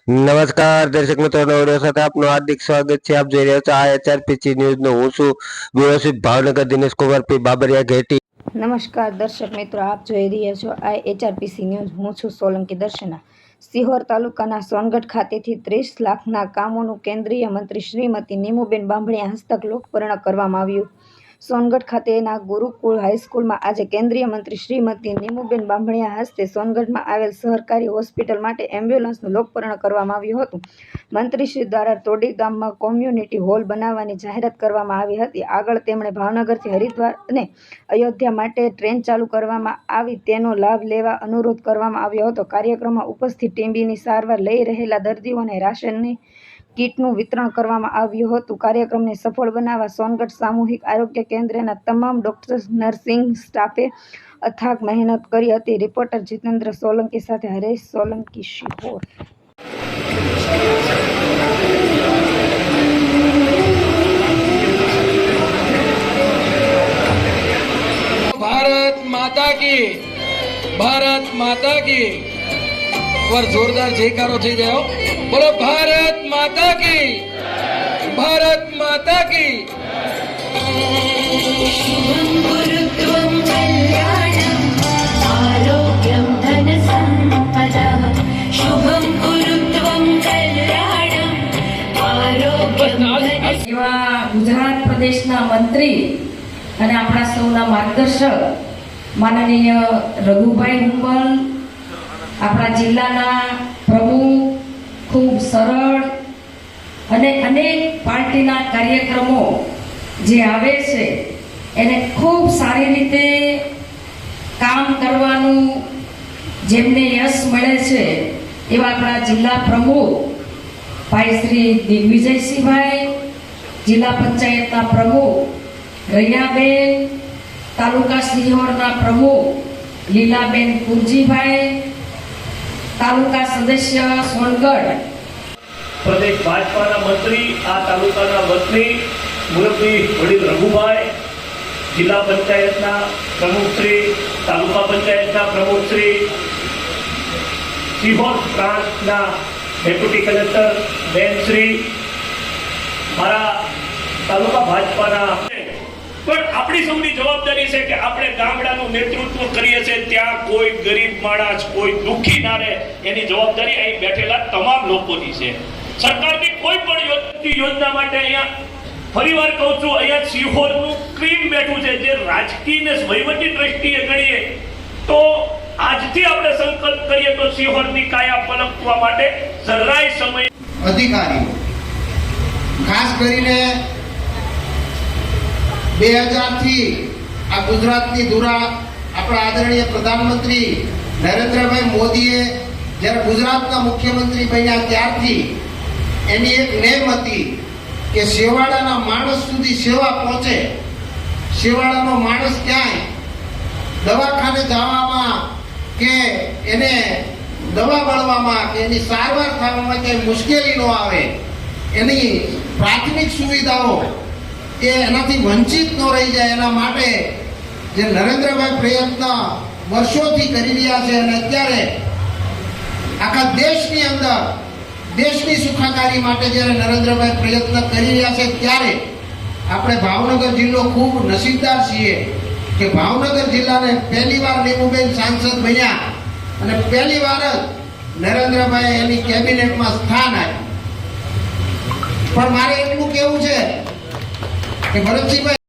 નમસ્કાર દર્શક મિત્રો, વિડિયો સાથે આપનું હાર્દિક સ્વાગત છે। આપ જોઈ રહ્યા છો આ HRPC ન્યૂઝનો હું છું વ્યવસ્થિત ભાવનગર દિનેશ કુમાર પી બાબરિયા ઘેટી। નમસ્કાર દર્શક મિત્રો, આપ જોઈ રહ્યા છો આ HRPC ન્યૂઝ। હું છું સોલંકી દર્શના। સિહોર તાલુકાના સોનગઢ ખાતેથી 30 લાખના કામોનું કેન્દ્રીય મંત્રી શ્રીમતી નીમુબેન બાંભણિયા હસ્તક લોકાર્પણ કરવામાં આવ્યું। સોનગઢ ખાતેના ગુરુકુળ હાઈસ્કૂલમાં આજે કેન્દ્રીય મંત્રી શ્રીમતી નીમુબેન બાંભણિયા હસ્તે સોનગઢમાં આવેલ સરકારી હોસ્પિટલ માટે એમ્બ્યુલન્સનું લોકાર્પણ કરવામાં આવ્યું હતું। મંત્રીશ્રી દ્વારા તોડી ગામમાં કોમ્યુનિટી હોલ બનાવવાની જાહેરાત કરવામાં આવી હતી। આગળ તેમણે ભાવનગરથી હરિદ્વાર અને અયોધ્યા માટે ટ્રેન ચાલુ કરવામાં આવી તેનો લાભ લેવા અનુરોધ કરવામાં આવ્યો હતો। કાર્યક્રમમાં ઉપસ્થિત ટીબીની સારવાર લઈ રહેલા દર્દીઓને રાશનની કીટનું વિતરણ કરવામાં આવ્યું હતું। કાર્યક્રમને સફળ બનાવવા સોનગઢ સામૂહિક આરોગ્ય કેન્દ્રના તમામ ડોક્ટર્સ, નર્સિંગ સ્ટાફે અથાગ મહેનત કરી હતી। રિપોર્ટર જીતેન્દ્ર સોલંકી સાથે હરેશ સોલંકી, સિહોર। भारत माता की, भारत माता की। और जोरदार जयकारो થઈ જાઓ। બોલો ભારત માતા કી, ભારત માતા કી। शुभं गुरुत्वं कल्याणं आरोग्यं धन संपदा। शुभं गुरुत्वं कल्याणं आरोग्यं એવા ગુજરાત પ્રદેશના મંત્રી અને આપણા સૌના માર્ગદર્શક માનનીય રઘુભાઈ હુંબલ, આપણા જિલ્લાના પ્રમુખ, ખૂબ સરળ અને અનેક પાર્ટીના કાર્યક્રમો જે આવે છે એને ખૂબ સારી રીતે કામ કરવાનું જેમને યશ મળે છે એવા આપણા જિલ્લા પ્રમુખ ભાઈ શ્રી દિગ્વિજયસિંહભાઈ, જિલ્લા પંચાયતના પ્રમુખ રૈયાબેન, તાલુકા સિહોરના પ્રમુખ લીલાબેન કુરજીભાઈ, તાલુકા સદસ્ય સોનગઢ પ્રદેશ ભાજપાના મંત્રી, આ તાલુકાના વતની મુરબ્બી વડીલ રઘુભાઈ, જિલ્લા પંચાયતના પ્રમુખશ્રી, તાલુકા પંચાયતના પ્રમુખશ્રી, સિહોર પ્રાંતના ડેપ્યુટી કલેક્ટર બેનશ્રી, મારા તાલુકા ભાજપાના। પણ આપણી સૌની જવાબદારી છે કે આપણે ગામડાનું નેતૃત્વ કરીએ છીએ, ત્યાં કોઈ ગરીબ માણસ, કોઈ દુઃખી ના રહે, એની જવાબદારી અહીં બેઠેલા તમામ લોકોની છે। સરકારની કોઈ પણ યોજના માટે અહીંયા ફરીવાર કહું છું, અહીંયા સિહોરનું ક્રીમ બેઠું છે, જે રાજકીય ને વહીવટી દ્રષ્ટિએ ગણીએ તો આજથી આપણે સંકલ્પ કરીએ તો સિહોરની કાયા પલટવા માટે જરાય સમય અધિકારીઓ ખાસ કરીને 2000 થી આ ગુજરાતની ધુરા આપણા આદરણીય પ્રધાનમંત્રી નરેન્દ્રભાઈ મોદીએ જ્યારે ગુજરાતના મુખ્યમંત્રી બન્યા ત્યારથી એની એક નેમ હતી કે શેવાડાના માણસ સુધી સેવા પહોંચે। શેવાડાનો માણસ ક્યાંય દવાખાને જવામાં કે એને દવા મળવામાં કે એની સારવાર થવામાં ક્યાંય મુશ્કેલી ન આવે, એની પ્રાથમિક સુવિધાઓ એ એનાથી વંચિત ન રહી જાય, એના માટે જે નરેન્દ્રભાઈ પ્રયત્ન વર્ષોથી કરી રહ્યા છે અને અત્યારે આખા દેશની અંદર દેશની સુખાકારી માટે જ્યારે નરેન્દ્રભાઈ પ્રયત્ન કરી રહ્યા છે ત્યારે આપણે ભાવનગર જિલ્લો ખૂબ નસીબદાર છીએ કે ભાવનગર જિલ્લાને પહેલી વાર નીમુબેન સાંસદ બન્યા અને પહેલી વાર જ નરેન્દ્રભાઈ એની કેબિનેટમાં સ્થાન આપ્યું। પણ મારે એટલું કહેવું છે કે ભરતસિંહભાઈ